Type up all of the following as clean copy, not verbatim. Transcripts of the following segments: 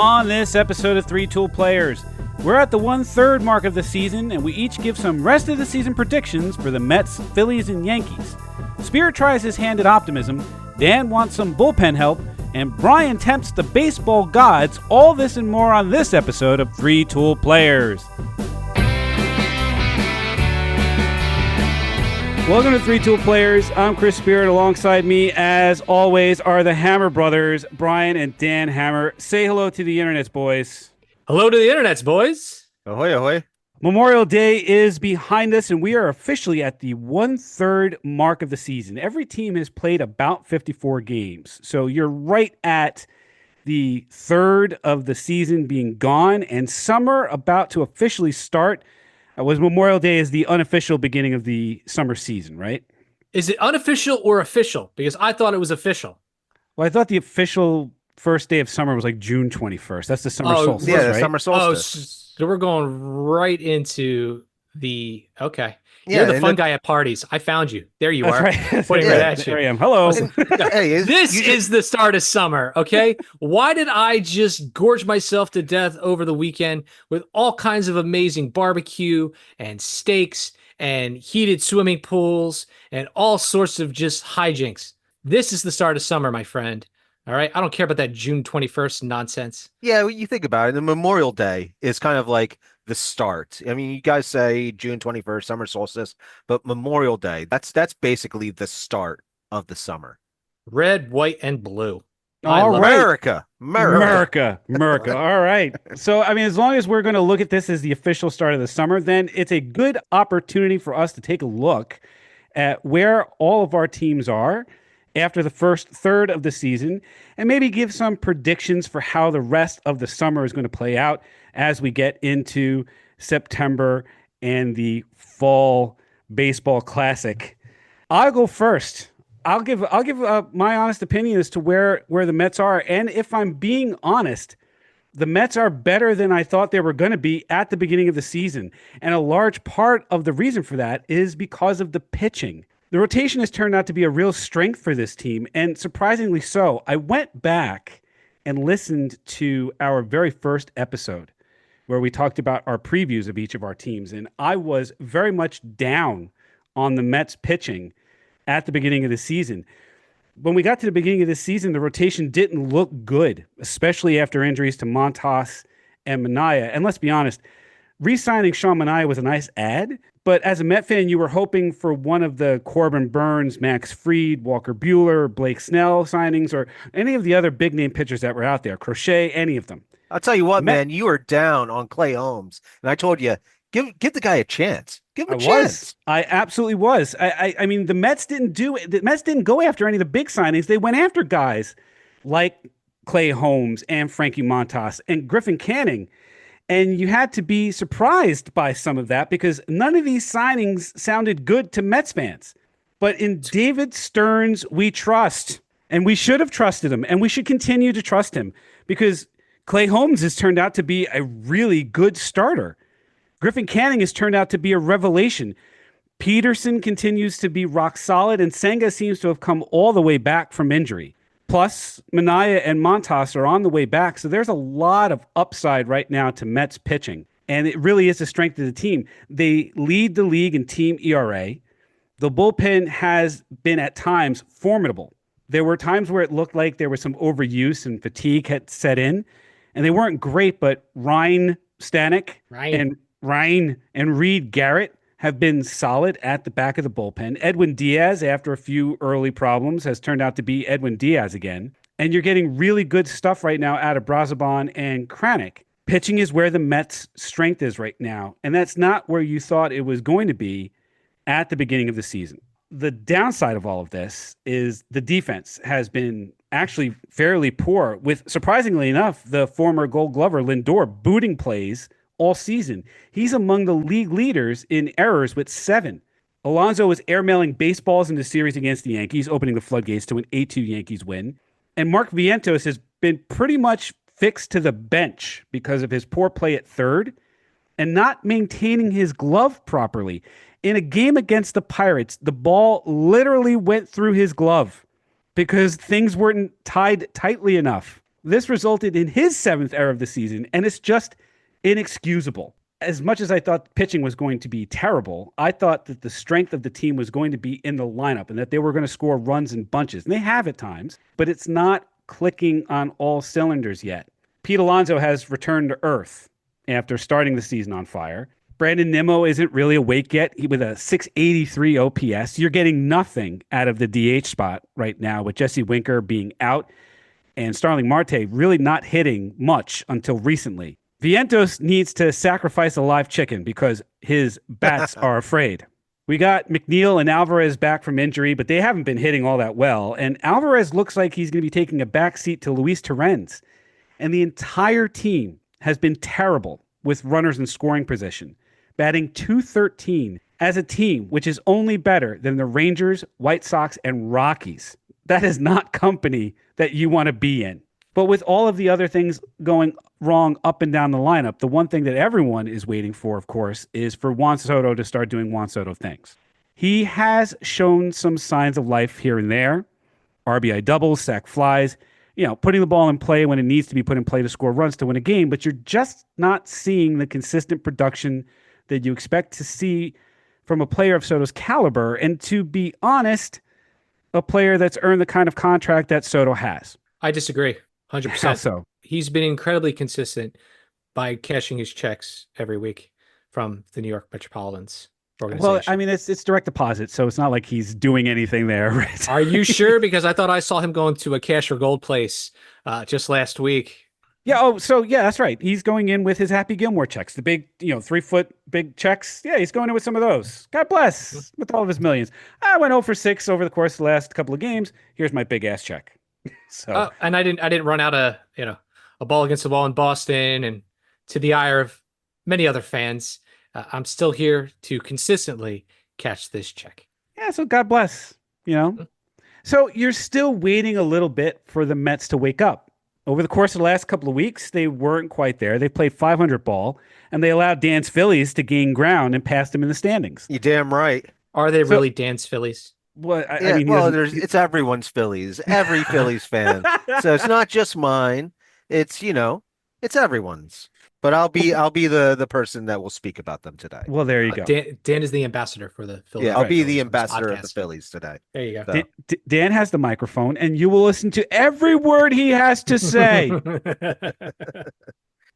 On this episode of Three Tool Players, we're at the 1/3 mark of the season, and we each give some rest of the season predictions for the Mets, Phillies, and Yankees. Spirit tries his hand at optimism, Dan wants some bullpen help, and Brian tempts the baseball gods. All this and more on this episode of Three Tool Players. Welcome to Three Tool Players. I'm Chris Spirit. Alongside me, as always, are the Hammer brothers, Brian and Dan Hammer. Say hello to the internets, boys. Hello to the internets, boys. Ahoy, ahoy. Memorial Day is behind us, and we are officially at the 1/3 mark of the season. Every team has played about 54 games, so you're right at the third of the season being gone, and summer about to officially start. Was Memorial Day is the unofficial beginning of the summer season, right? Is it unofficial or official? Because I thought it was official. Well, I thought the official first day of summer was like June 21st. That's the summer solstice, yeah, right? the summer solstice. So we're going right into the okay. Yeah, You're the fun guy at parties. I found you. There you are. Right. Pointing right at you. There I am. Hello. This is the start of summer, okay? Why did I just gorge myself to death over the weekend with all kinds of amazing barbecue and steaks and heated swimming pools and all sorts of just hijinks? This is the start of summer, my friend. All right? I don't care about that June 21st nonsense. Yeah, when you think about it, the Memorial Day is kind of like the start. I mean, you guys say June 21st, summer solstice, but Memorial Day, that's basically the start of the summer. Red, white, and blue. All right. America. All right. So, I mean, as long as we're going to look at this as the official start of the summer, then it's a good opportunity for us to take a look at where all of our teams are after the first third of the season and maybe give some predictions for how the rest of the summer is going to play out as we get into September and the fall baseball classic. I'll go first. I'll give my honest opinion as to where the Mets are. And if I'm being honest, the Mets are better than I thought they were going to be at the beginning of the season. And a large part of the reason for that is because of the pitching. The rotation has turned out to be a real strength for this team, and surprisingly so. I went back and listened to our very first episode where we talked about our previews of each of our teams, and I was very much down on the Mets pitching at the beginning of the season. When we got to the beginning of the season, the rotation didn't look good, especially after injuries to Montas and Manaea. And let's be honest, re-signing Sean Manaea was a nice ad, but as a Met fan, you were hoping for one of the Corbin Burns, Max Fried, Walker Buehler, Blake Snell signings, or any of the other big-name pitchers that were out there, Crochet, any of them. I'll tell you what, man, you were down on Clay Holmes, and I told you, give the guy a chance. Give him a chance. I absolutely was. I mean, the Mets didn't go after any of the big signings. They went after guys like Clay Holmes and Frankie Montas and Griffin Canning. And you had to be surprised by some of that because none of these signings sounded good to Mets fans. But in David Stearns, we trust. And we should have trusted him. And we should continue to trust him because Clay Holmes has turned out to be a really good starter. Griffin Canning has turned out to be a revelation. Peterson continues to be rock solid. And Senga seems to have come all the way back from injury. Plus, Manaea and Montas are on the way back, so there's a lot of upside right now to Mets pitching, and it really is the strength of the team. They lead the league in team ERA. The bullpen has been at times formidable. There were times where it looked like there was some overuse and fatigue had set in, and they weren't great, but Ryan Stanek and Reed Garrett have been solid at the back of the bullpen. Edwin Diaz, after a few early problems, has turned out to be Edwin Diaz again. And you're getting really good stuff right now out of Brazoban and Kranick. Pitching is where the Mets' strength is right now, and that's not where you thought it was going to be at the beginning of the season. The downside of all of this is the defense has been actually fairly poor, with, surprisingly enough, the former Gold Glover Lindor booting plays all season. He's among the league leaders in errors with 7. Alonso was airmailing baseballs in the series against the Yankees, opening the floodgates to an 8-2 Yankees win. And Mark Vientos has been pretty much fixed to the bench because of his poor play at third and not maintaining his glove properly. In a game against the Pirates, the ball literally went through his glove because things weren't tied tightly enough. This resulted in his 7th error of the season, and it's just inexcusable. As much as I thought pitching was going to be terrible, I thought that the strength of the team was going to be in the lineup and that they were going to score runs in bunches. And they have at times, but it's not clicking on all cylinders yet. Pete Alonso has returned to earth after starting the season on fire. Brandon Nimmo isn't really awake yet with a 683 OPS. You're getting nothing out of the DH spot right now with Jesse Winker being out and Starling Marte really not hitting much until recently. Vientos needs to sacrifice a live chicken because his bats are afraid. We got McNeil and Alvarez back from injury, but they haven't been hitting all that well. And Alvarez looks like he's going to be taking a backseat to Luis Torrens. And the entire team has been terrible with runners in scoring position, batting .213 as a team, which is only better than the Rangers, White Sox, and Rockies. That is not company that you want to be in. But with all of the other things going wrong up and down the lineup, the one thing that everyone is waiting for, of course, is for Juan Soto to start doing Juan Soto things. He has shown some signs of life here and there. RBI doubles, sac flies, putting the ball in play when it needs to be put in play to score runs to win a game, but you're just not seeing the consistent production that you expect to see from a player of Soto's caliber. And to be honest, a player that's earned the kind of contract that Soto has. I disagree. 100%. How so? He's been incredibly consistent by cashing his checks every week from the New York Metropolitans organization. Well, I mean, it's direct deposit, so it's not like he's doing anything there. Right? Are you sure? Because I thought I saw him going to a cash or gold place just last week. Yeah. Oh, so yeah, that's right. He's going in with his Happy Gilmore checks, the big, 3-foot big checks. Yeah, he's going in with some of those. God bless with all of his millions. I went 0 for 6 over the course of the last couple of games. Here's my big ass check. So, and I didn't run out a ball against the wall in Boston, and to the ire of many other fans, I'm still here to consistently catch this check. Yeah. So God bless. So you're still waiting a little bit for the Mets to wake up. Over the course of the last couple of weeks, they weren't quite there. They played 500 ball, and they allowed Dan's Phillies to gain ground and pass them in the standings. You're damn right. Are they really Dan's Phillies? Well, I mean, it's everyone's Phillies, every Phillies fan. So it's not just mine. It's it's everyone's. But I'll be the person that will speak about them today. Well, there you go. Dan is the ambassador for the Phillies. Yeah, I'll be the ambassador of the Phillies today. There you go. So. Dan has the microphone, and you will listen to every word he has to say.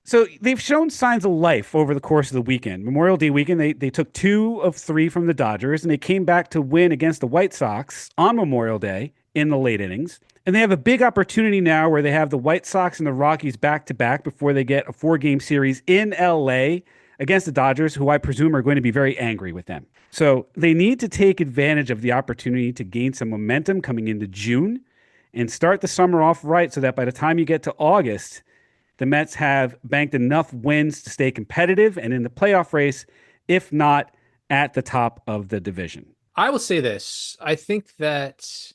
So they've shown signs of life over the course of the weekend. Memorial Day weekend, they took 2 of 3 from the Dodgers, and they came back to win against the White Sox on Memorial Day in the late innings. And they have a big opportunity now where they have the White Sox and the Rockies back-to-back before they get a 4-game series in L.A. against the Dodgers, who I presume are going to be very angry with them. So they need to take advantage of the opportunity to gain some momentum coming into June and start the summer off right so that by the time you get to August, the Mets have banked enough wins to stay competitive and in the playoff race, if not at the top of the division. I will say this. I think that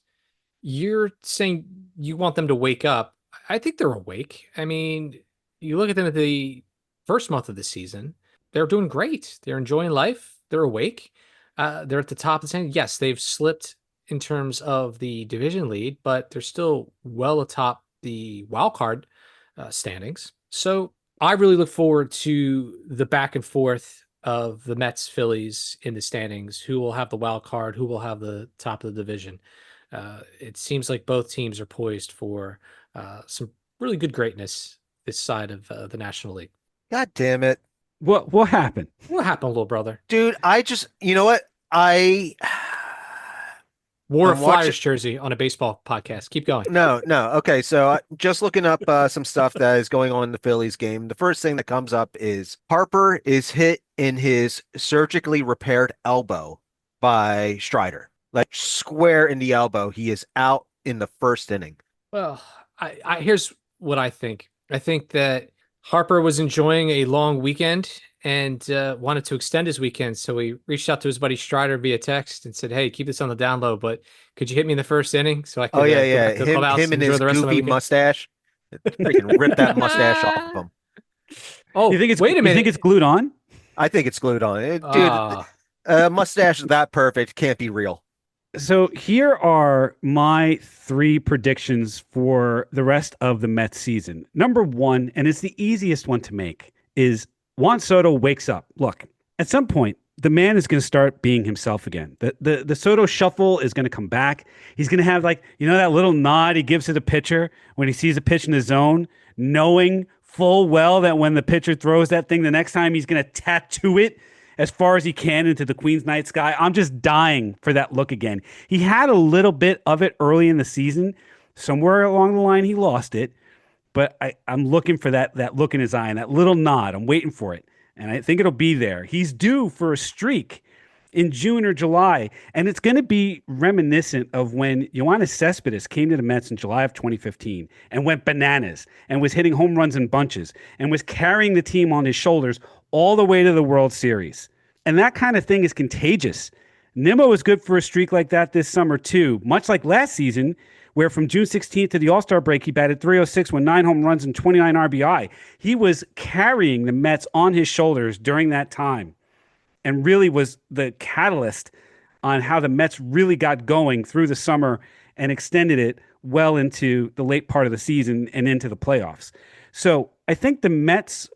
you're saying you want them to wake up. I think they're awake. I mean, you look at them at the first month of the season, they're doing great. They're enjoying life. They're awake. They're at the top of the standing. Yes, they've slipped in terms of the division lead, but they're still well atop the wild card standings. So I really look forward to the back and forth of the Mets, Phillies in the standings. Who will have the wild card? Who will have the top of the division? It seems like both teams are poised for some really good greatness this side of the National League. God damn it. What happened? What happened, little brother? Dude, I just, you know what? I wore a Flyers jersey on a baseball podcast. Keep going. No. Okay, so just looking up some stuff that is going on in the Phillies game. The first thing that comes up is Harper is hit in his surgically repaired elbow by Strider. Like square in the elbow. He is out in the first inning. Well, I here's what I think. I think that Harper was enjoying a long weekend and wanted to extend his weekend. So he reached out to his buddy Strider via text and said, "Hey, keep this on the down low, but could you hit me in the first inning so I can?" Oh yeah. Him and his goofy mustache. Freaking rip that mustache off of him. Oh, you think it's wait a minute. You think it's glued on? I think it's glued on. Dude, a mustache that perfect can't be real. So here are my three predictions for the rest of the Mets season. Number one, and it's the easiest one to make, is Juan Soto wakes up. Look, at some point, the man is going to start being himself again. The Soto shuffle is going to come back. He's going to have, like, that little nod he gives to the pitcher when he sees a pitch in the zone, knowing full well that when the pitcher throws that thing the next time, he's going to tattoo it as far as he can into the Queen's night sky. I'm just dying for that look again. He had a little bit of it early in the season. Somewhere along the line, he lost it. But I'm looking for that look in his eye and that little nod. I'm waiting for it. And I think it'll be there. He's due for a streak in June or July. And it's going to be reminiscent of when Yoenis Cespedes came to the Mets in July of 2015 and went bananas and was hitting home runs in bunches and was carrying the team on his shoulders all the way to the World Series. And that kind of thing is contagious. Nimmo is good for a streak like that this summer, too, much like last season, where from June 16th to the All-Star break, he batted 306 with 9 home runs and 29 RBI. He was carrying the Mets on his shoulders during that time and really was the catalyst on how the Mets really got going through the summer and extended it well into the late part of the season and into the playoffs. So I think the Mets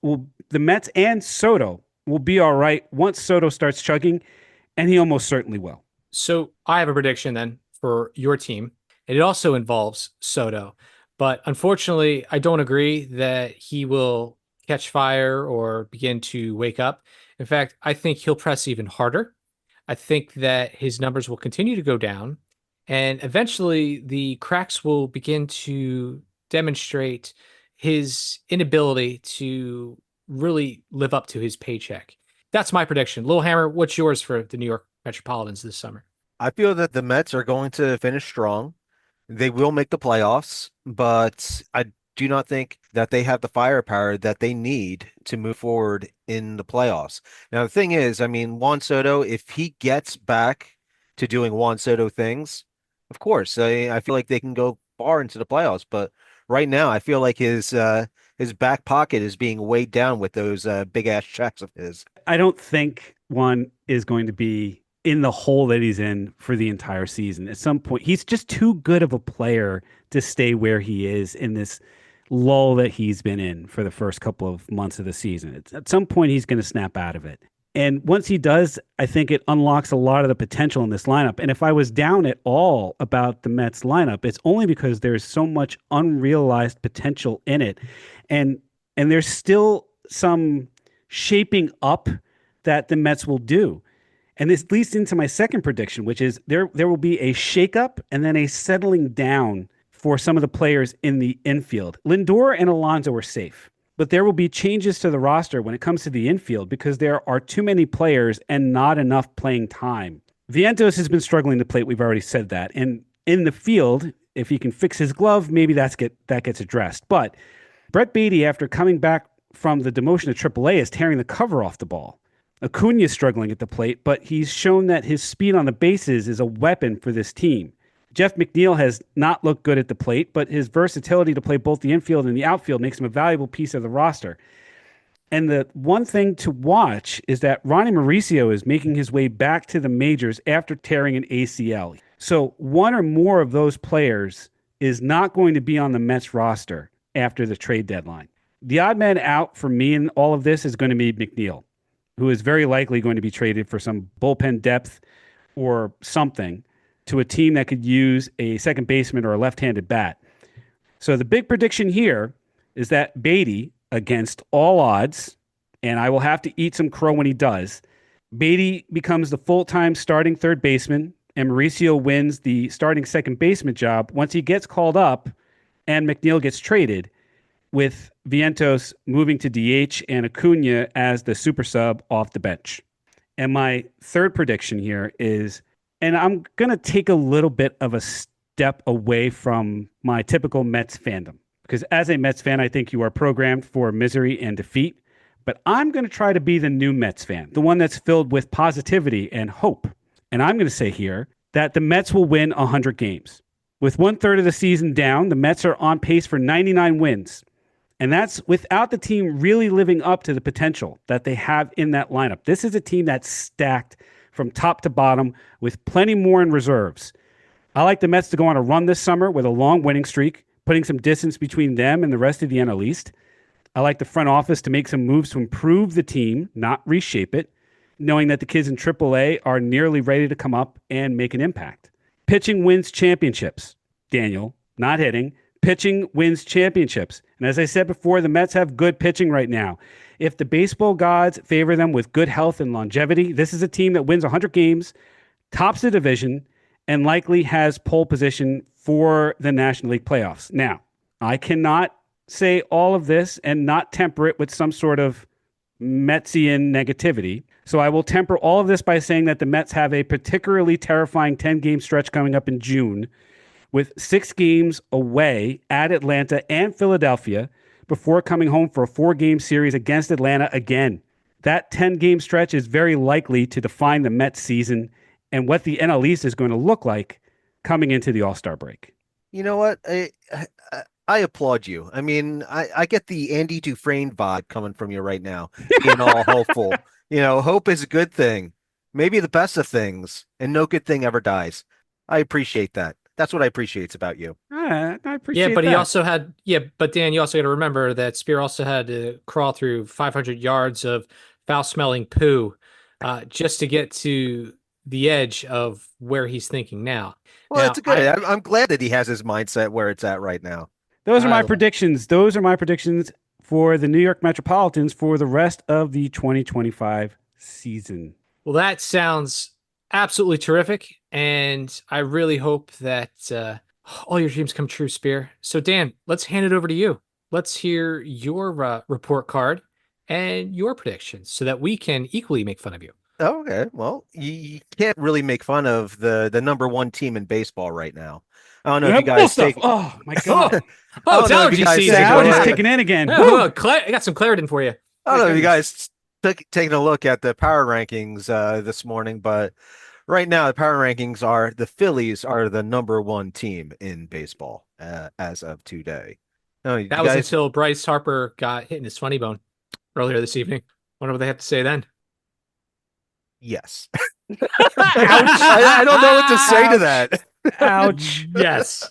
and Soto will be all right once Soto starts chugging, and he almost certainly will. So I have a prediction then for your team. It also involves Soto, but unfortunately, I don't agree that he will catch fire or begin to wake up. In fact, I think he'll press even harder. I think that his numbers will continue to go down, and eventually the cracks will begin to demonstrate his inability to really live up to his paycheck. That's my prediction. Littlehammer, what's yours for the New York Metropolitans this summer? I feel that the Mets are going to finish strong. They will make the playoffs, but I do not think that they have the firepower that they need to move forward in the playoffs. Now, the thing is, I mean, Juan Soto, if he gets back to doing Juan Soto things, of course, I feel like they can go far into the playoffs. But right now, I feel like his back pocket is being weighed down with those big ass checks of his. I don't think one is going to be in the hole that he's in for the entire season. At some point, he's just too good of a player to stay where he is in this lull that he's been in for the first couple of months of the season. At some point, he's going to snap out of it. And once he does, I think it unlocks a lot of the potential in this lineup. And if I was down at all about the Mets lineup, it's only because there's so much unrealized potential in it. And there's still some shaping up that the Mets will do. And this leads into my second prediction, which is there will be a shakeup and then a settling down for some of the players in the infield. Lindor and Alonso are safe, but there will be changes to the roster when it comes to the infield because there are too many players and not enough playing time. Vientos has been struggling to plate. We've already said that. And in the field, if he can fix his glove, maybe that gets addressed. But Brett Beatty, after coming back from the demotion to AAA, is tearing the cover off the ball. Acuna is struggling at the plate, but he's shown that his speed on the bases is a weapon for this team. Jeff McNeil has not looked good at the plate, but his versatility to play both the infield and the outfield makes him a valuable piece of the roster. And the one thing to watch is that Ronnie Mauricio is making his way back to the majors after tearing an ACL. So one or more of those players is not going to be on the Mets roster after the trade deadline. The odd man out for me in all of this is going to be McNeil, who is very likely going to be traded for some bullpen depth or something to a team that could use a second baseman or a left-handed bat. So the big prediction here is that Beatty, against all odds, and I will have to eat some crow when he does, Beatty becomes the full-time starting third baseman, and Mauricio wins the starting second baseman job once he gets called up and McNeil gets traded, with Vientos moving to DH and Acuna as the super sub off the bench. And my third prediction here is, and I'm going to take a little bit of a step away from my typical Mets fandom, because as a Mets fan, I think you are programmed for misery and defeat. But I'm going to try to be the new Mets fan, the one that's filled with positivity and hope. And I'm going to say here that the Mets will win 100 games. With 1/3 of the season down, the Mets are on pace for 99 wins. And that's without the team really living up to the potential that they have in that lineup. This is a team that's stacked from top to bottom with plenty more in reserves. I like the Mets to go on a run this summer with a long winning streak, putting some distance between them and the rest of the NL East. I like the front office to make some moves to improve the team, not reshape it, knowing that the kids in AAA are nearly ready to come up and make an impact. Pitching wins championships, Daniel, not hitting. Pitching wins championships. And as I said before, the Mets have good pitching right now. If the baseball gods favor them with good health and longevity, this is a team that wins 100 games, tops the division, and likely has pole position for the National League playoffs. Now, I cannot say all of this and not temper it with some sort of Metsian negativity. So I will temper all of this by saying that the Mets have a particularly terrifying 10-game stretch coming up in June with 6 games away at Atlanta and Philadelphia before coming home for a 4-game series against Atlanta again. That 10-game stretch is very likely to define the Mets season and what the NL East is going to look like coming into the All-Star break. You know what? I applaud you. I mean, I get the Andy Dufresne vibe coming from you right now, being all hopeful. Hope is a good thing, maybe the best of things, and no good thing ever dies. I appreciate that. That's what I appreciate about you. I Yeah, appreciate but that. he also had, but Dan, you also got to remember that Spear also had to crawl through 500 yards of foul-smelling poo just to get to the edge of where he's thinking now. Well, Now, it's good. I'm glad that he has his mindset where it's at right now. Those are my I predictions. Those are my predictions for the New York Metropolitans for the rest of the 2025 season. Well, that sounds absolutely terrific, and I really hope that all your dreams come true, Spear. So, Dan, let's hand it over to you. Let's hear your report card and your predictions so that we can equally make fun of you. Okay, well, you can't really make fun of the number one team in baseball right now. I don't know if you Bull guys stuff. take. Oh my Oh, god. I it's don't know if you allergy guys season. take The a What allergies look. kicking in again. Yeah, Woo! I got some Claritin for you. I don't know if you Goodness. guys taking a look at the power rankings this morning, but right now the power rankings are the Phillies are the number one team in baseball as of today. No, you That was guys, until Bryce Harper got hit in his funny bone earlier this evening. Wonder what they have to say then. yes. Ouch. I don't know what to say to Ouch. that. Ouch. Yes.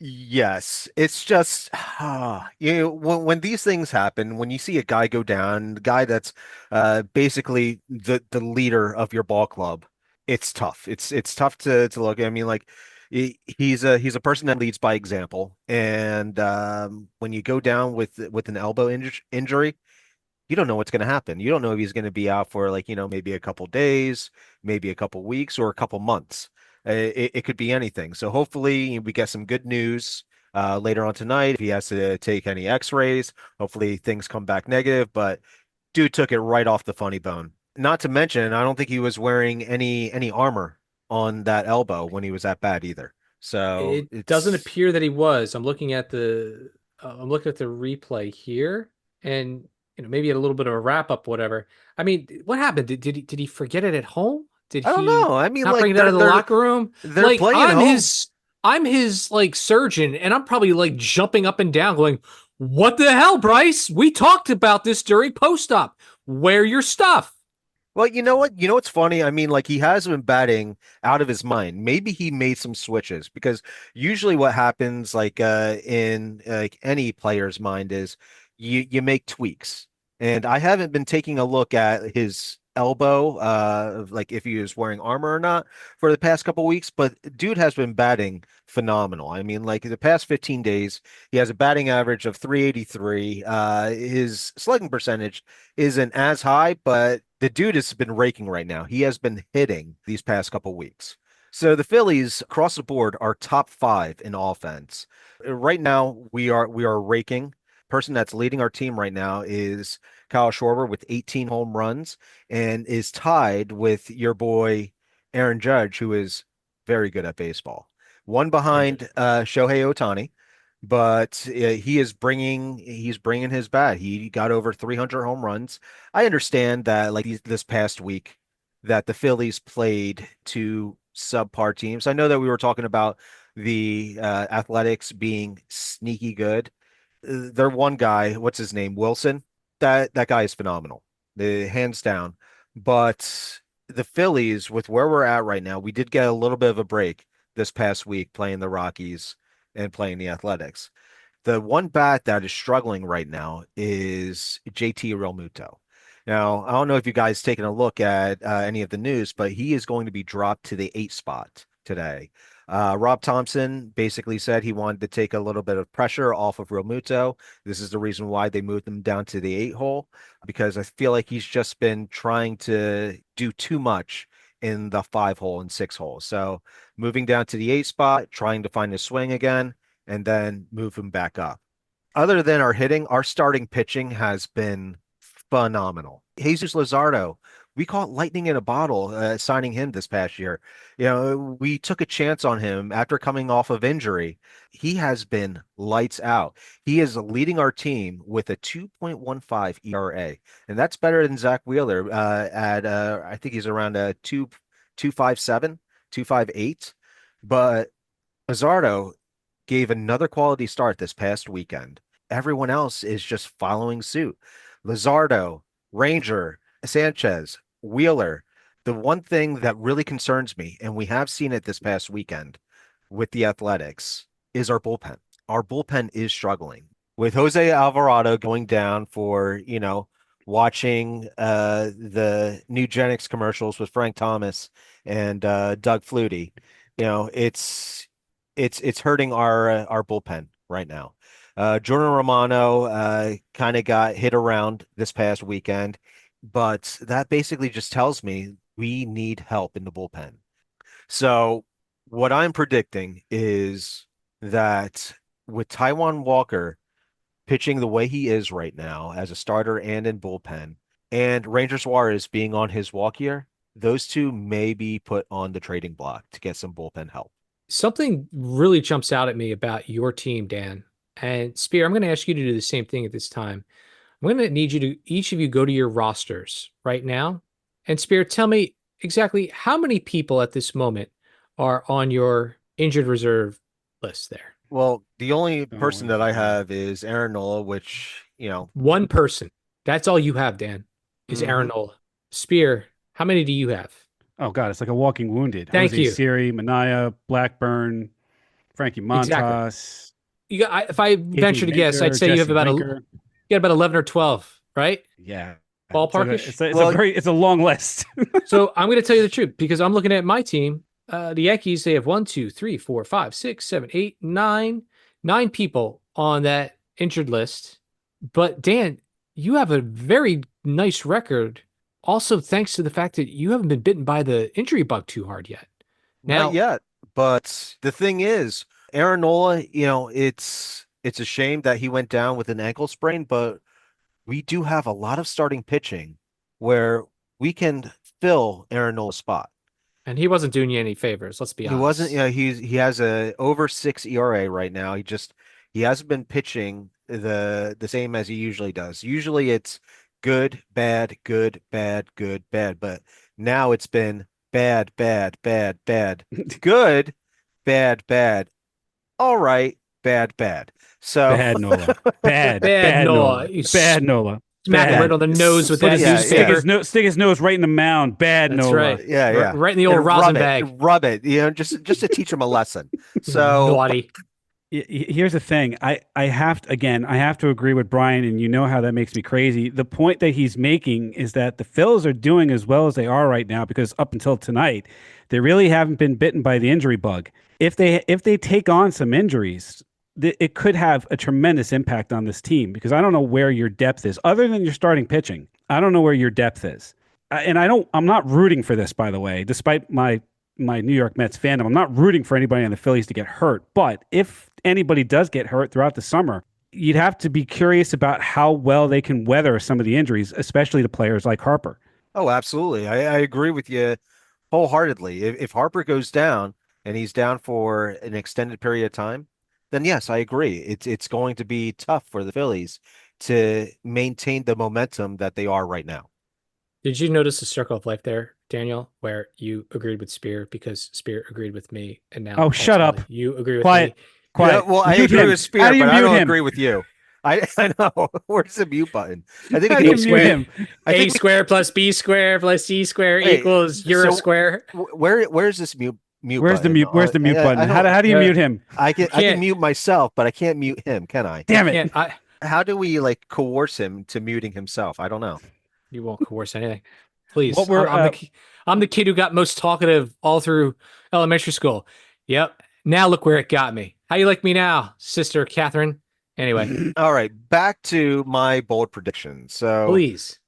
Yes, it's just when these things happen, when you see a guy go down, the guy that's basically the leader of your ball club, it's tough. It's tough to look at. I mean, like he's a person that leads by example, and when you go down with an elbow injury, you don't know what's going to happen. You don't know if he's going to be out for like, maybe a couple days, maybe a couple weeks, or a couple months. It could be anything. So hopefully we get some good news later on tonight. If he has to take any x-rays, hopefully things come back negative, but dude took it right off the funny bone. Not to mention, I don't think he was wearing any armor on that elbow when he was that bad either. So It doesn't it's appear that he was. I'm looking at the replay here, and maybe at a little bit of a wrap up, whatever. I mean, what happened? Did he forget it at home? Did I don't he know. I mean, not like bring it out of the locker room? they're Like playing home. I'm his like surgeon, and I'm probably like jumping up and down, going, "What the hell, Bryce? We talked about this during post op. Wear your stuff." Well, you know what? You know what's funny? I mean, like he has been batting out of his mind. Maybe he made some switches because usually what happens like in like any player's mind is you make tweaks. And I haven't been taking a look at his elbow like if he was wearing armor or not for the past couple weeks, but dude has been batting phenomenal. I mean, like the past 15 days, he has a batting average of 383. His slugging percentage isn't as high, but the dude has been raking right now. He has been hitting these past couple weeks. So the Phillies across the board are top five in offense. Right now, we are raking. Person that's leading our team right now is Kyle Schwarber with 18 home runs and is tied with your boy Aaron Judge, who is very good at baseball. One behind Shohei Ohtani, but he's bringing his bat. He got over 300 home runs. I understand that like this past week that the Phillies played two subpar teams. I know that we were talking about the Athletics being sneaky good. Their one guy, what's his name, Wilson? That guy is phenomenal, hands down. But the Phillies, with where we're at right now, we did get a little bit of a break this past week playing the Rockies and playing the Athletics. The one bat that is struggling right now is JT Realmuto. Now, I don't know if you guys taken a look at any of the news, but he is going to be dropped to the 8 spot today. Rob Thompson basically said he wanted to take a little bit of pressure off of Realmuto. This is the reason why they moved him down to the 8 hole, because I feel like he's just been trying to do too much in the 5 hole and 6 hole. So moving down to the 8 spot, trying to find a swing again, and then move him back up. Other than our hitting, our starting pitching has been phenomenal. Jesus Luzardo, we caught lightning in a bottle signing him this past year. We took a chance on him after coming off of injury. He has been lights out. He is leading our team with a 2.15 ERA, and that's better than Zach Wheeler at I think he's around a 2.57, 2.58. But Luzardo gave another quality start this past weekend. Everyone else is just following suit. Luzardo, Ranger, Sanchez, Wheeler. The one thing that really concerns me, and we have seen it this past weekend with the Athletics, is our bullpen. Our bullpen is struggling. With Jose Alvarado going down for, watching the Nugenics commercials with Frank Thomas and Doug Flutie, it's hurting our bullpen right now. Jordan Romano kind of got hit around this past weekend, but that basically just tells me we need help in the bullpen. So what I'm predicting is that with Taijuan Walker pitching the way he is right now as a starter and in bullpen, and Ranger Suarez being on his walk year, those two may be put on the trading block to get some bullpen help. Something really jumps out at me about your team, Dan. And Spear, I'm going to ask you to do the same thing at this time. I'm going to need you to each of you go to your rosters right now. And Spear, tell me exactly how many people at this moment are on your injured reserve list there. Well, the only Don't person worry that I about it. have is Aaron Nola, which, One person. That's all you have, Dan, is Aaron Nola. Spear, how many do you have? Oh God, it's like a walking wounded. Thank Jose you. Siri, Manaya, Blackburn, Frankie Exactly. Montas, If I venture Casey to guess, I'd Minter, say you have Jesse about Winker. 11 or 12, right? Yeah, Ballparkish. Well, it's a long list. So I'm going to tell you the truth because I'm looking at my team. The Yankees, they have 1, 2, 3, 4, 5, 6, 7, 8, 9 people on that injured list. But Dan, you have a very nice record. Also, thanks to the fact that you haven't been bitten by the injury bug too hard yet. not Now, yet. But the thing is, Aaron Nola, it's a shame that he went down with an ankle sprain, but we do have a lot of starting pitching where we can fill Aaron Nola's spot. and he wasn't doing you any favors, let's be He wasn't, honest. he has a over 6 ERA right now. He hasn't been pitching the same as he usually does. Usually it's good, bad, good, bad, good, bad, but now it's been bad, bad, bad, bad, good, bad, bad, all right, bad, bad. So Bad Nola. Bad Bad Noah. Nola. You Bad Nola. smack him Bad. right on the nose with Stick a his, yeah, stick yeah. his newspaper. nose, stick his nose right in the mound. Bad That's Nola. right. Yeah. Right in the old And rosin bag. rub it, just to teach him a lesson. So, Naughty. Here's the thing. I have to agree with Brian, and you know how that makes me crazy. The point that he's making is that the Phils are doing as well as they are right now because up until tonight, they really haven't been bitten by the injury bug. If they take on some injuries, it could have a tremendous impact on this team because I don't know where your depth is other than your starting pitching. I don't know where your depth is. And I'm not rooting for this, by the way, despite my New York Mets fandom. I'm not rooting for anybody on the Phillies to get hurt. But if anybody does get hurt throughout the summer, you'd have to be curious about how well they can weather some of the injuries, especially to players like Harper. oh, absolutely. I agree with you wholeheartedly. If Harper goes down and he's down for an extended period of time, then yes, I agree. It's going to be tough for the Phillies to maintain the momentum that they are right now. Did you notice the circle of life there, Daniel, where you agreed with Spear because Spear agreed with me, and now Oh, shut up. ultimately you agree with Quiet. me? Yeah, Quiet. well, I Mute agree him. with How Spear, do you but I mute don't him? agree with you. I know. Where's the mute button? I think we How do can you A mute square, him? I A think we square plus B square plus C square wait. equals you're a So square. where's this mute button? Where's the mute I button? don't. How do you mute him? You I can can't. mute myself, but I can't mute him, can I? You Damn it. can't. I. How do we like coerce him to muting himself? I don't know. You won't coerce anything. What Please. we're I'm the kid who got most talkative all through elementary school. Yep. Now look where it got me. How you like me now, Sister Catherine? Anyway, All right, back to my bold prediction. So please.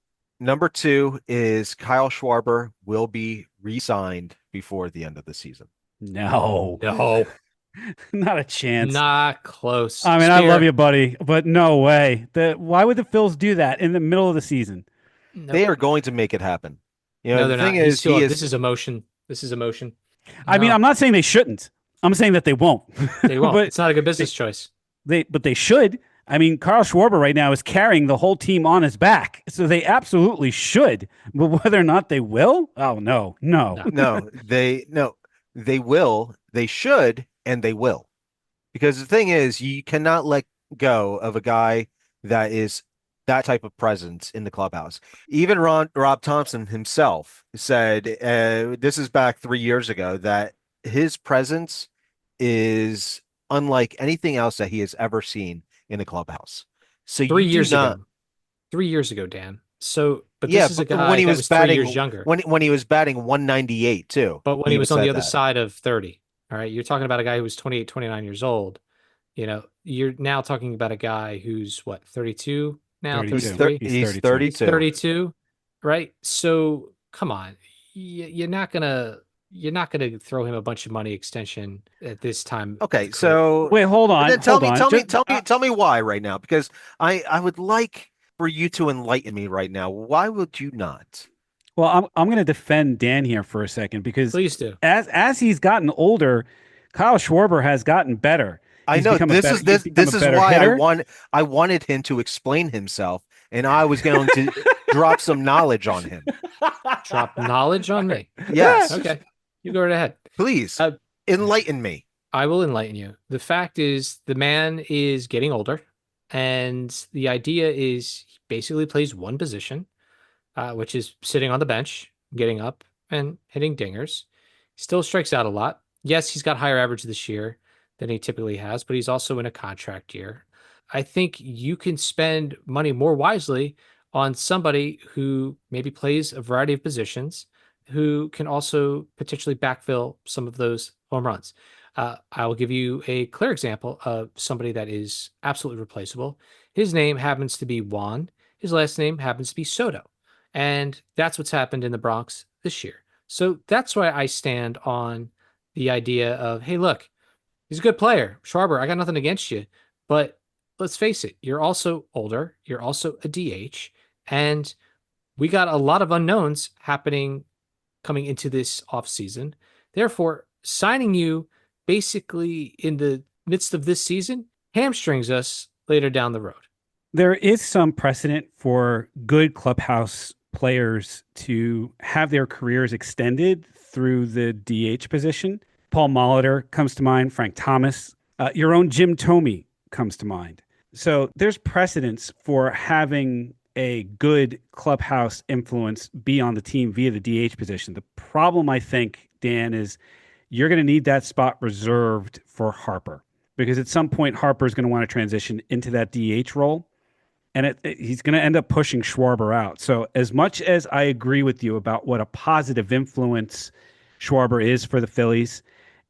number two is Kyle Schwarber will be re-signed before the end of the season. no, No, not a chance. not close. I mean, I love Spear. you, buddy, but no way. Why would the Phils do that in the middle of the season? They Nope. are going to make it happen. You know, No, the they're thing not. He's is, too. he This is. is emotion. This is emotion. I mean, No, I'm not saying they shouldn't. I'm saying that they won't. they won't. but It's not a good they, business choice. they should. I mean, Carl Schwarber right now is carrying the whole team on his back, so they absolutely should. But whether or not they will, oh no, no. No. No, they will, they should, and they will. Because the thing is, you cannot let go of a guy that is that type of presence in the clubhouse. Even Rob Thompson himself said, this is back 3 years ago, that his presence is unlike anything else that he has ever seen in a clubhouse. So Three you do years not, ago. 3 years ago, Dan. So, but yeah, this is a but when guy he that was was 3 years batting, younger. when he was batting 198 too, But when he he even was on the said other that. side of 30, all right, you're talking about a guy who was 28, 29 years old. You're now talking about a guy who's what, 32 now, 32. 33? He's He's 32. He's 32. 32, right? So come on. You're not gonna throw him a bunch of money extension at this time of Okay, his career. so Wait, hold but on, then tell hold me, on. tell me, Just tell me, tell me why right now, because I would like for you to enlighten me right now. Why would you not? well, I'm going to defend Dan here for a second because Please do. as he's gotten older, Kyle Schwarber has gotten better. I know He's become a this is better why hitter. I wanted him to explain himself, and I was going to drop some knowledge on him. Drop knowledge on me. Yes, Okay. You go right ahead. please Uh, enlighten me. I will enlighten you. The fact is, the man is getting older, and the idea is he basically plays one position, which is sitting on the bench, getting up and hitting dingers. Still strikes out a lot. Yes, he's got higher average this year than he typically has, but he's also in a contract year. I think you can spend money more wisely on somebody who maybe plays a variety of positions, who can also potentially backfill some of those home runs. I will give you a clear example of somebody that is absolutely replaceable. His name happens to be Juan. His last name happens to be Soto. And that's what's happened in the Bronx this year. So that's why I stand on the idea of, hey, look, he's a good player. Schwarber, I got nothing against you. But let's face it, you're also older. You're also a DH. And we got a lot of unknowns happening coming into this offseason. Therefore, signing you basically in the midst of this season hamstrings us later down the road. There is some precedent for good clubhouse players to have their careers extended through the DH position. Paul Molitor comes to mind, Frank Thomas, your own Jim Thome comes to mind. So there's precedence for having a good clubhouse influence be on the team via the DH position. The problem, I think, Dan, is you're going to need that spot reserved for Harper because at some point Harper is going to want to transition into that DH role and he's going to end up pushing Schwarber out. So as much as I agree with you about what a positive influence Schwarber is for the Phillies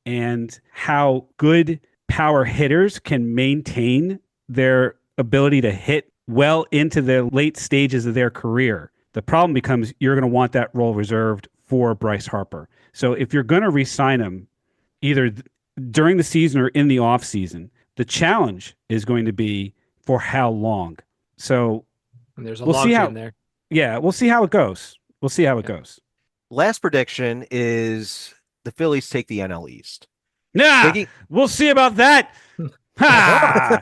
and how good power hitters can maintain their ability to hit well into the late stages of their career, the problem becomes you're going to want that role reserved for Bryce Harper. So if you're going to re-sign him either during the season or in the off season, the challenge is going to be for how long. So And there's a we'll see logjam how. there. Yeah, we'll see how it goes. We'll see how it Yeah. goes. Last prediction is the Phillies take the NL East. Yeah, Taking we'll see about that. Ha!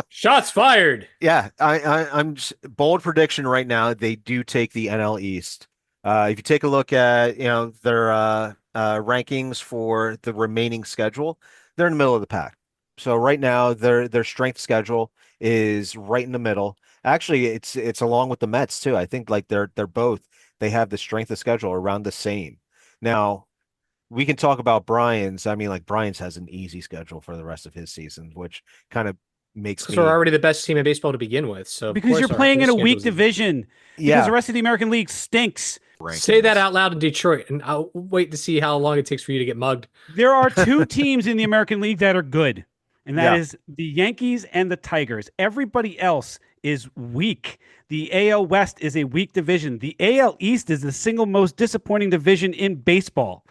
Shots fired. Yeah, I'm bold prediction right now. They do take the NL East. If you take a look at their rankings for the remaining schedule, they're in the middle of the pack. So right now their strength schedule is right in the middle. Actually, it's along with the Mets too. I think like they're both they have the strength of schedule around the same. Now, we can talk about Brian's. I mean, like Brian's has an easy schedule for the rest of his season, which kind of It's makes because we're me, already the best team in baseball to begin with. So of Because you're course our playing in a weak schedule's easy. division. Because the yeah, rest of the American League stinks. Say that rankings. out loud in Detroit, and I'll wait to see how long it takes for you to get mugged. There are two teams in the American League that are good, and that Yeah. is the Yankees and the Tigers. Everybody else is weak. The AL West is a weak division. The AL East is the single most disappointing division in baseball.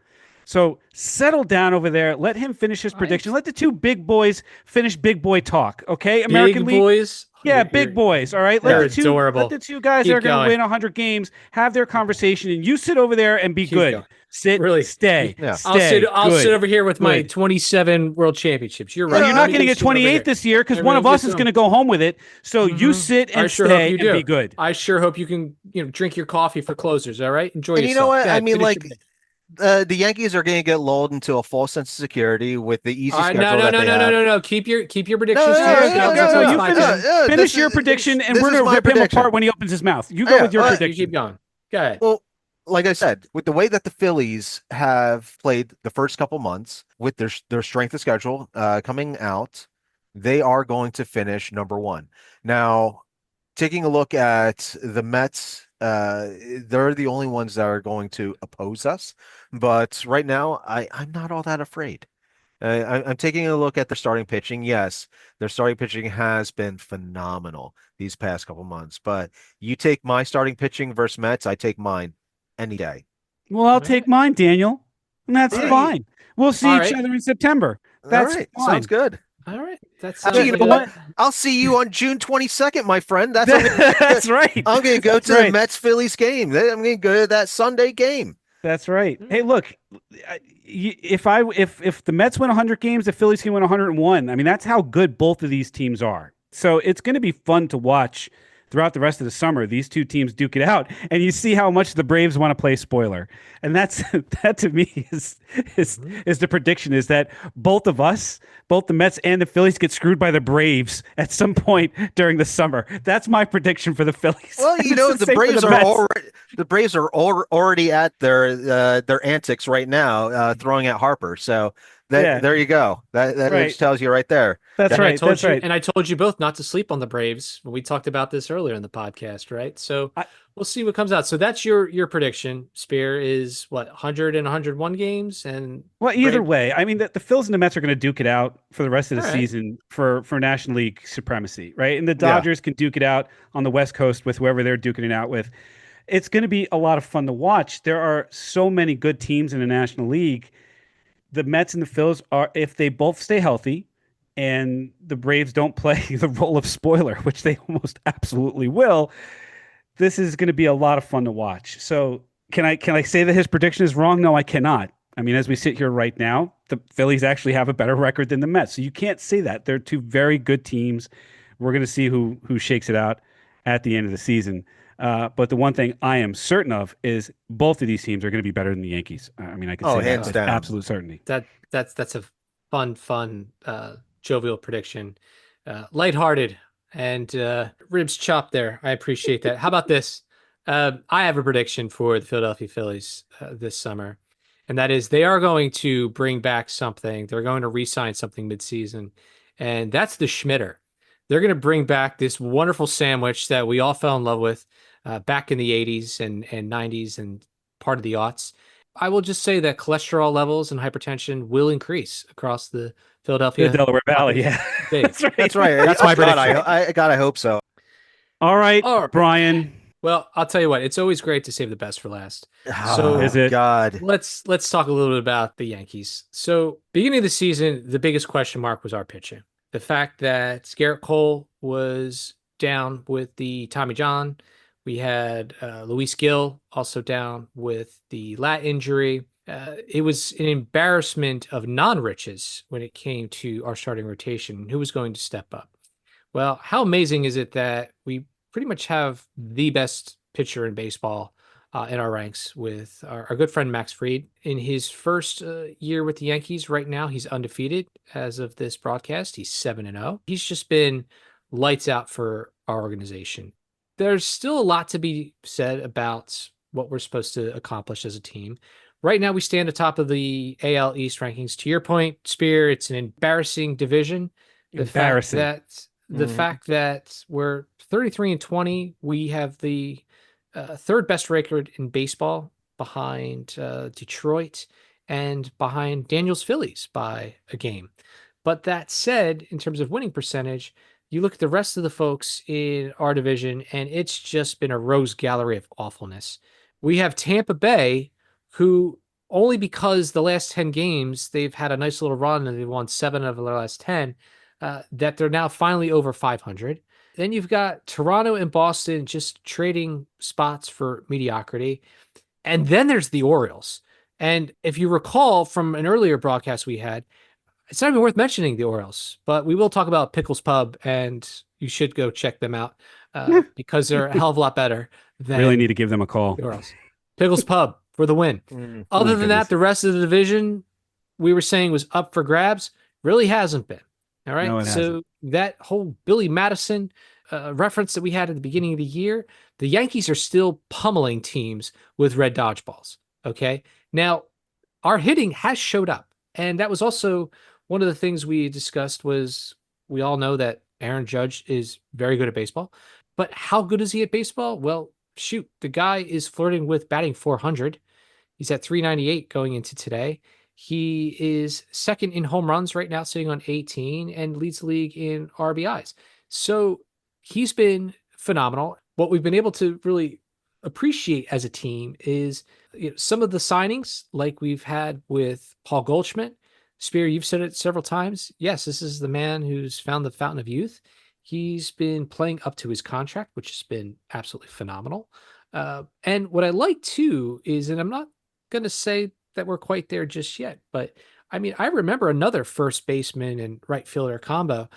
So settle down over there. Let him finish his prediction. Right. Let the two big boys finish big boy talk. Okay, American Big League. boys. Oh, Yeah, big boys. All right. You're Yeah. Let adorable. the two guys that are Keep going to going. win 100 games have their conversation, and you sit over there and be Keep good. going. Sit, Really. stay, Yeah. stay. I'll sit Good, over here with my good. 27 world championships. You're Well, right. you're Yeah, Let not me going to go get sit over 28 here. this year because I'm one gonna of get us is going some. to go home with it. So you Hmm. sit I and sure hope stay you and do. be good. I sure hope you can, drink your coffee for closers. All right. Enjoy And you know yourself. what? Go I ahead. mean, Finish your like pick. the Yankees are going to get lulled into a false sense of security with the All easy right. No, schedule no, that no, they no, no, have. no, no. Keep your No, predictions no, to Yeah, no, go, no, yourself go, no, go. until it's You no, my finish, no, turn. no. finish your prediction, and This we're is going to my rip him prediction. apart when he opens his mouth. You go Yeah, with your You keep prediction. going. Go ahead. well, like I said, with the way that the Phillies have played the first couple months with their strength of schedule coming out, they are going to finish number one. Now, taking a look at the Mets, they're the only ones that are going to oppose us. But right now, I'm not all that afraid. I'm taking a look at their starting pitching. Yes, their starting pitching has been phenomenal these past couple months. But you take my starting pitching versus Mets, I take mine any day. Well, I'll All take right. mine, Daniel, and that's Hey, fine. We'll see All each right. other in September. all That's right, sounds fine. good. All right. That Actually, sounds you The like know what? a one, I'll see you on June 22nd, my friend. that's right. I'm going to go That's to the right. Mets Phillies game. I'm going to go to that Sunday game. That's right. Hey, look, if the Mets win 100 games, the Phillies can win 101. I mean, that's how good both of these teams are. So it's going to be fun to watch throughout the rest of the summer. These two teams duke it out, and you see how much the Braves want to play spoiler. And that's that to me is Mhm. is the prediction is that both of us, both the Mets and the Phillies, get screwed by the Braves at some point during the summer. That's my prediction for the Phillies, Well, and you it's know, the same for the Mets. The Braves are already at their antics right now, throwing at Harper. So that Yeah, there you go. That right. just tells you right there. That's That right. That's right. And I told you both not to sleep on the Braves when we talked about this earlier in the podcast, right? So I, we'll see what comes out. So that's your prediction. Spear is what 100 and 101 games, and Well, either Brave. way, I mean, the Phils and the Mets are going to duke it out for the rest of the All right. season for National League supremacy, right? And the yeah. Dodgers can duke it out on the West Coast with whoever they're duking it out with. It's going to be a lot of fun to watch. There are so many good teams in the National League. The Mets and the Phils are, if they both stay healthy, and the Braves don't play the role of spoiler, which they almost absolutely will. This is going to be a lot of fun to watch. So can I say that his prediction is wrong? No, I cannot. I mean, as we sit here right now, the Phillies actually have a better record than the Mets. So you can't say that. They're two very good teams. We're going to see who shakes it out at the end of the season. But the one thing I am certain of is both of these teams are going to be better than the Yankees. I mean, I can Oh, say that hands with down. absolute certainty. That's a fun, jovial prediction, lighthearted, and ribs chopped there. I appreciate that. How about this? I have a prediction for the Philadelphia Phillies this summer, and that is they are going to bring back something. They're going to re-sign something midseason, and that's the Schmitter. They're going to bring back this wonderful sandwich that we all fell in love with back in the 80s and 90s and part of the aughts. I will just say that cholesterol levels and hypertension will increase across the The Philadelphia Delaware Valley, population. yeah, Big. that's right. That's right. That's Oh my God, prediction. God, I hope so. All right, All right. Brian, Well, I'll tell you what, it's always great to save the best for last. is So Oh it? God. let's talk a little bit about the Yankees. So beginning of the season, the biggest question mark was our pitching. The fact that Garrett Cole was down with the Tommy John. We had Luis Gill also down with the lat injury. It was an embarrassment of non-riches when it came to our starting rotation. Who was going to step up? Well, how amazing is it that we pretty much have the best pitcher in baseball in our ranks with our good friend Max Fried. In his first year with the Yankees, right now he's undefeated as of this broadcast. He's 7-0. He's just been lights out for our organization. There's still a lot to be said about what we're supposed to accomplish as a team. Right now, we stand atop of the AL East rankings. To your point, Spear, it's an embarrassing division. The fact Embarrassing. that the fact that we're 33-20, we have the third best record in baseball behind Detroit and behind Daniel's Phillies by a game. But that said, in terms of winning percentage, you look at the rest of the folks in our division, and it's just been a rose gallery of awfulness. We have Tampa Bay, who only because the last 10 games, they've had a nice little run and they've won 7 of their last 10, that they're now finally over 500. Then you've got Toronto and Boston just trading spots for mediocrity. And then there's the Orioles. And if you recall from an earlier broadcast we had, it's not even worth mentioning the Orioles, but we will talk about Pickles Pub, and you should go check them out because they're a hell of a lot better Really than need to give them a call. the Orioles. Pickles Pub for the win. Oh Other my than that, goodness. the rest of the division we were saying was up for grabs. Really hasn't been. All right. No, it So hasn't. that whole Billy Madison reference that we had at the beginning of the year, the Yankees are still pummeling teams with red dodgeballs. Okay. Now, our hitting has showed up. And that was also one of the things we discussed was we all know that Aaron Judge is very good at baseball. But how good is he at baseball? Well, shoot, the guy is flirting with batting 400. He's at 398 going into today. He is second in home runs right now, sitting on 18, and leads the league in RBIs. So he's been phenomenal. What we've been able to really appreciate as a team is some of the signings, like we've had with Paul Goldschmidt. Spear, you've said it several times. Yes, this is the man who's found the fountain of youth. He's been playing up to his contract, which has been absolutely phenomenal. And what I like too is, and I'm not going to say that we're quite there just yet, but I mean, I remember another first baseman and right fielder combo.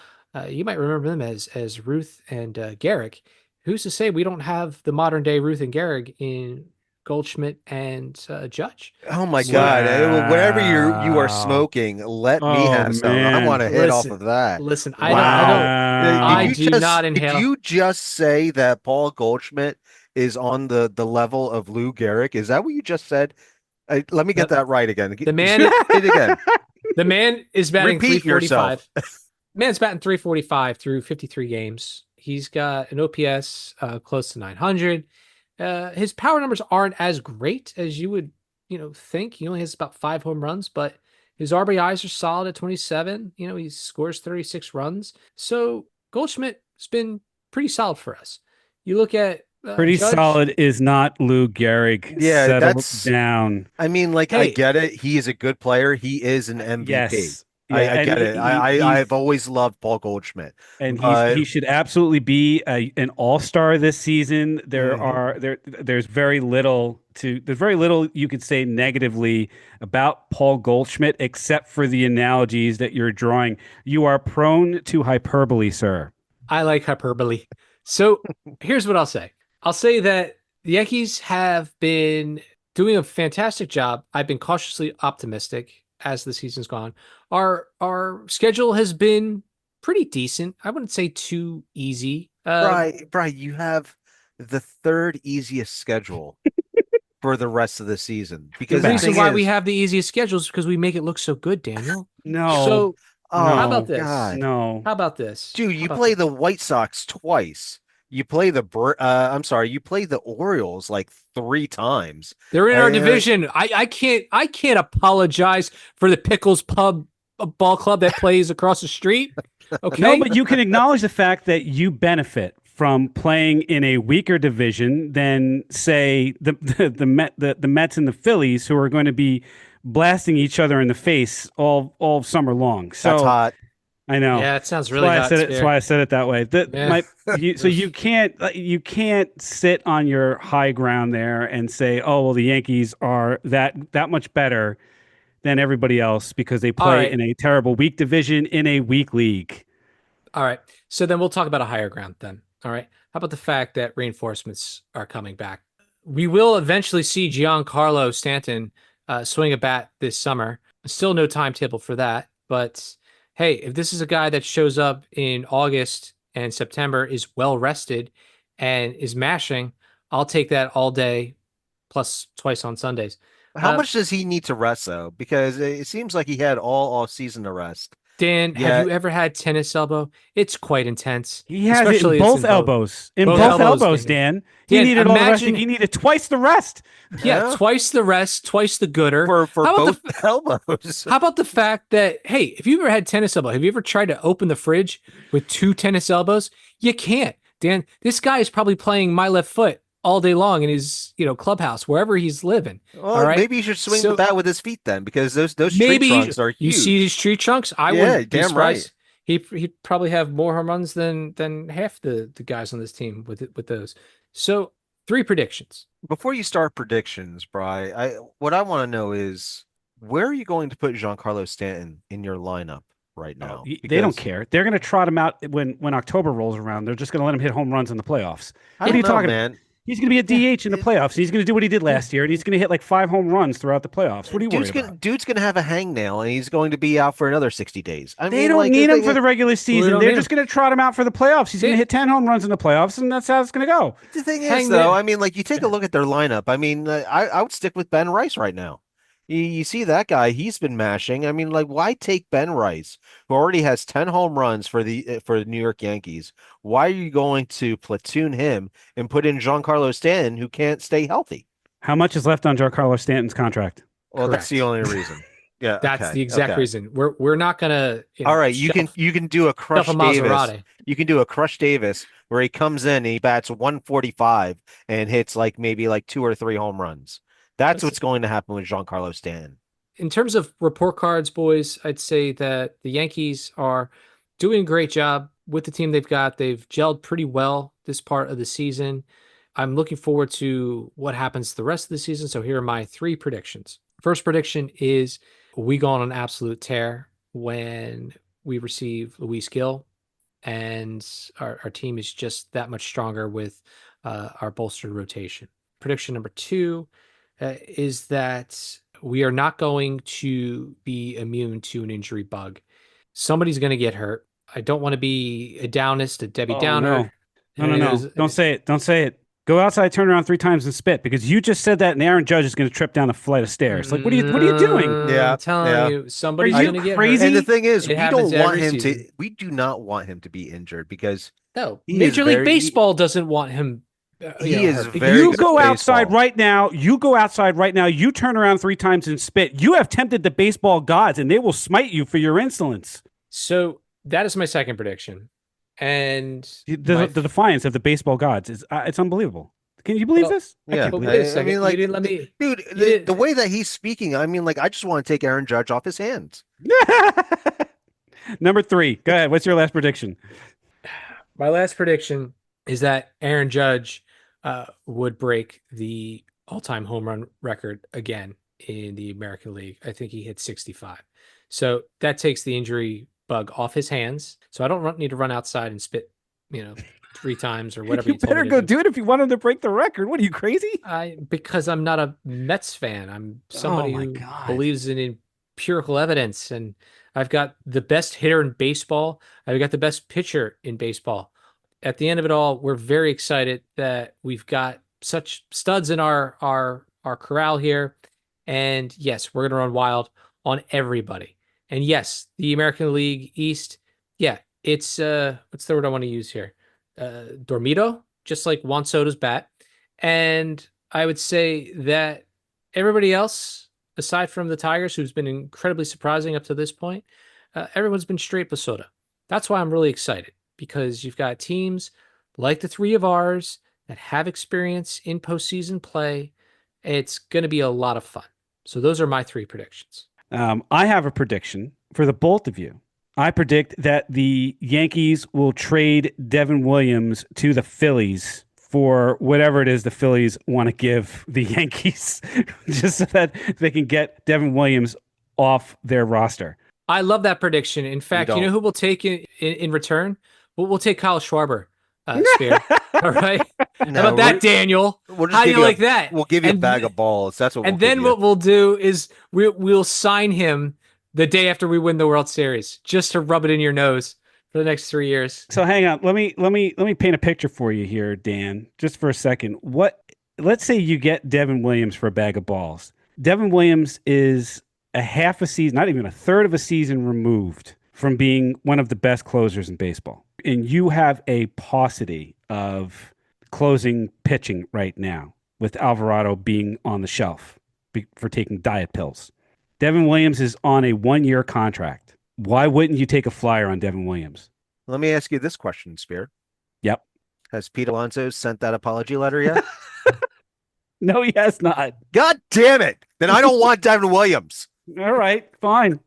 You might remember them as Ruth and Garrick. Who's to say we don't have the modern day Ruth and Garrick in Goldschmidt and Judge? Oh my So God. Whatever you are Wow. smoking, let me Oh have some. I want man. to hit off listen, of that. listen. Wow. Wow. Did you just say that Paul Goldschmidt is on the level of Lou Gehrig? Is that what you just said? Let me get The, that right again. the Say man, it again. the man is batting Repeat yourself. 345. Man's batting 345 through 53 games. He's got an OPS close to 900. His power numbers aren't as great as you would, think. He only has about 5 home runs, but his RBIs are solid at 27. He scores 36 runs. So Goldschmidt's been pretty solid for us. You look at Pretty Judge. solid is not Lou Gehrig. Yeah, Settle that's down. I mean, like I Hey, get it. He is a good player. He is an MVP. Yes. Yeah, I and get it. I've he's always loved Paul Goldschmidt. and But he should absolutely be an all-star this season. mhm. There's very little you could say negatively about Paul Goldschmidt except for the analogies that you're drawing. You are prone to hyperbole, sir. I like hyperbole. So here's what I'll say. I'll say that the Yankees have been doing a fantastic job. I've been cautiously optimistic as the season's gone. Our schedule has been pretty decent. I wouldn't say too easy. Bri, you have the third easiest schedule for the rest of the season. The Because the reason thing why we is, have the easiest schedule is because we make it look so good, Daniel. No, So how oh about no, this? God. no. How about this? Dude, How you about play this? the White Sox twice. You play I'm sorry, you play the Orioles like 3 times. They're in our I, division. I can't apologize for the Pickles Pub ball club that plays across the street. No, Okay. but you can acknowledge the fact that you benefit from playing in a weaker division than, say, the Mets and the Phillies, who are going to be blasting each other in the face all summer long. that's So hot. I know Yeah, it sounds that's really why I hot, said it. That's Spear. why I said it that way. Yeah. So you can't sit on your high ground there and say, oh well, the Yankees are that much better than everybody else because they All play right. in a terrible weak division in a weak league. All right. So then we'll talk about a higher ground then. All right. How about the fact that reinforcements are coming back? We will eventually see Giancarlo Stanton swing a bat this summer. Still no timetable for that. But hey, if this is a guy that shows up in August and September, is well rested, and is mashing, I'll take that all day, plus twice on Sundays. How Uh, much does he need to rest though? Because it seems like he had all off season to rest. Dan, have Yeah, you ever had tennis elbow? It's quite intense, He has it in especially it's both in both elbows. In both both elbows. elbows, Dan. He Dan, needed all the resting. imagine, He needed twice the rest. yeah, yeah, twice the rest, twice the gooder. for How about both the elbows. How about the fact that, hey, if you've ever had tennis elbow, have you ever tried to open the fridge with two tennis elbows? You can't. Dan, this guy is probably playing My Left Foot all day long in his, clubhouse, wherever he's living. All Well, right. maybe he should swing the So bat with his feet then, because those tree maybe trunks are you see huge. his tree trunks. I Yeah, wouldn't be damn right. surprised. He'd probably have more home runs than half the guys on this team with those. So 3 predictions. Before you start predictions, Bry, what I want to know is where are you going to put Giancarlo Stanton in your lineup right Oh, now? they don't Because care. They're going to trot him out when October rolls around. They're just going to let him hit home runs in the playoffs. I What are don't you know, talking about? man. He's going to be a Yeah, DH in the playoffs. He's going to do what he did last year, and he's going to hit like 5 home runs throughout the playoffs. What are you worried about? Dude's gonna have a hangnail, and he's going to be out for another 60 days. I They mean, don't like need the him thing for is, the regular Well, they season. don't They're need just him. going to trot him out for the playoffs. He's going to hit 10 home runs in the playoffs, and that's how it's going to go. the thing is Hang though, there. I mean, like you take a look at their lineup. I mean, I would stick with Ben Rice right now. You see that guy, he's been mashing. I mean, like, why take Ben Rice, who already has 10 home runs for the New York Yankees? Why are you going to platoon him and put in Giancarlo Stanton, who can't stay healthy? How much is left on Giancarlo Stanton's contract? Well, that's the Correct. only reason. Yeah, That's okay, the exact okay. reason. We're not gonna, All right, shelf you can do a shelf a Crush Davis. Maserati. You can do a Crush Davis where he comes in and he bats 145 and hits like maybe like 2 or 3 home runs. That's Listen, what's going to happen with Giancarlo Stanton. in terms of report cards, boys, I'd say that the Yankees are doing a great job with the team they've got. They've gelled pretty well this part of the season. I'm looking forward to what happens the rest of the season. So here are my 3 predictions. First prediction is we go on an absolute tear when we receive Luis Gill, and our team is just that much stronger with our bolstered rotation. Prediction number 2 is that we are not going to be immune to an injury bug. Somebody's going to get hurt. I don't want to be a downist, a Debbie Oh no, Downer. no! Don't say it. Don't say it. Go outside, turn around 3 times, and spit because you just said that, and Aaron Judge is going to trip down a flight of stairs. Like, what are you doing? I'm telling you, somebody's Are you going to get crazy? hurt. And the thing is, It happens every season. we do not want him to be injured because No, he is Major League very Baseball doesn't want him. he is hurt. very You good go at outside baseball. right now. You go outside right now. You turn around 3 times and spit. You have tempted the baseball gods, and they will smite you for your insolence. So that is my second prediction, and The defiance of the baseball gods is it's unbelievable. Can you believe Well, this? Yeah, But wait a second. I mean, like, You didn't let me. dude, You didn't- the way that he's speaking, I mean, like, I just want to take Aaron Judge off his hands. Number 3. Go ahead. What's your last prediction? My last prediction is that Aaron Judge would break the all-time home run record again in the American League. I think he hit 65. So that takes the injury bug off his hands. So I don't need to run outside and spit, 3 times or whatever You he told better me go to do. do it if you want him to break the record. What are you crazy? Because I'm not a Mets fan. I'm somebody my who God. believes in empirical evidence, and I've got the best hitter in baseball. I've got the best pitcher in baseball. At the end of it all, we're very excited that we've got such studs in our corral here. And yes, we're gonna run wild on everybody. And yes, the American League East, yeah, it's what's the word I want to use here? Dormido, just like Juan Soto's bat. And I would say that everybody else, aside from the Tigers, who's been incredibly surprising up to this point, everyone's been straight Basota. That's why I'm really excited, because you've got teams like the 3 of ours that have experience in postseason play. It's going to be a lot of fun. So those are my 3 predictions. I have a prediction for the both of you. I predict that the Yankees will trade Devin Williams to the Phillies for whatever it is the Phillies want to give the Yankees, just so that they can get Devin Williams off their roster. I love that prediction. In fact, you know don't. who we'll take in return? We'll take Kyle Schwarber, Spear. All right. How No, about that, Daniel? we'll just How do give you you like that? We'll give you a And bag of balls. That's what we'll and give then you. what we'll do is we'll sign him the day after we win the World Series, just to rub it in your nose for the next 3 years. So hang on, let me paint a picture for you here, Dan, just for a second. Let's say you get Devin Williams for a bag of balls. Devin Williams is a half a season, not even a third of a season removed from being one of the best closers in baseball. And you have a paucity of closing pitching right now with Alvarado being on the shelf for taking diet pills. Devin Williams is on a 1-year contract. Why wouldn't you take a flyer on Devin Williams? Let me ask you this question, Spear. Yep. Has Pete Alonso sent that apology letter yet? No, he has not. God damn it. Then I don't want Devin Williams. All right, fine.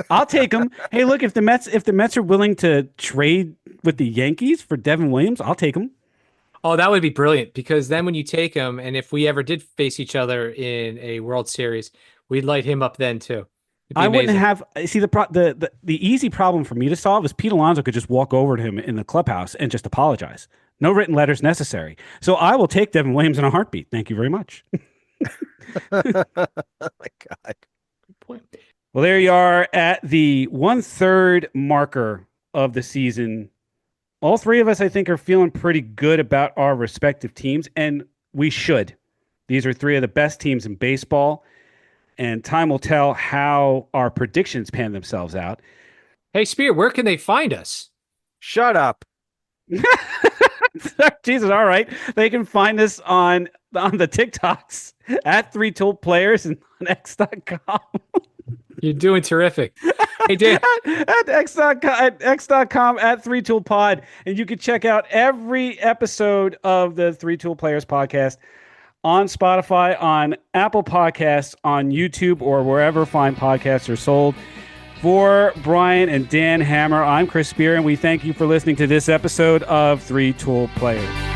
I'll take him. Hey, look, if the Mets are willing to trade with the Yankees for Devin Williams, I'll take him. Oh, that would be brilliant, because then when you take him, and if we ever did face each other in a World Series, we'd light him up then too. I wouldn't have see the easy problem for me to solve is Pete Alonso could just walk over to him in the clubhouse and just apologize. No written letters necessary. So I will take Devin Williams in a heartbeat. Thank you very much. Oh my God. Good point. Well, there you are at the 1/3 marker of the season. All three of us, I think, are feeling pretty good about our respective teams, and we should. These are three of the best teams in baseball, and time will tell how our predictions pan themselves out. Hey, Spear, where can they find us? Shut up. Jesus, all right. They can find us on the TikToks at 3toolplayers and on x.com. You're doing terrific. Hey, Dan. at x.com at 3toolpod. And you can check out every episode of the 3Tool Players podcast on Spotify, on Apple Podcasts, on YouTube, or wherever fine podcasts are sold. For Brian and Dan Hammer, I'm Chris Spear, and we thank you for listening to this episode of 3Tool Players.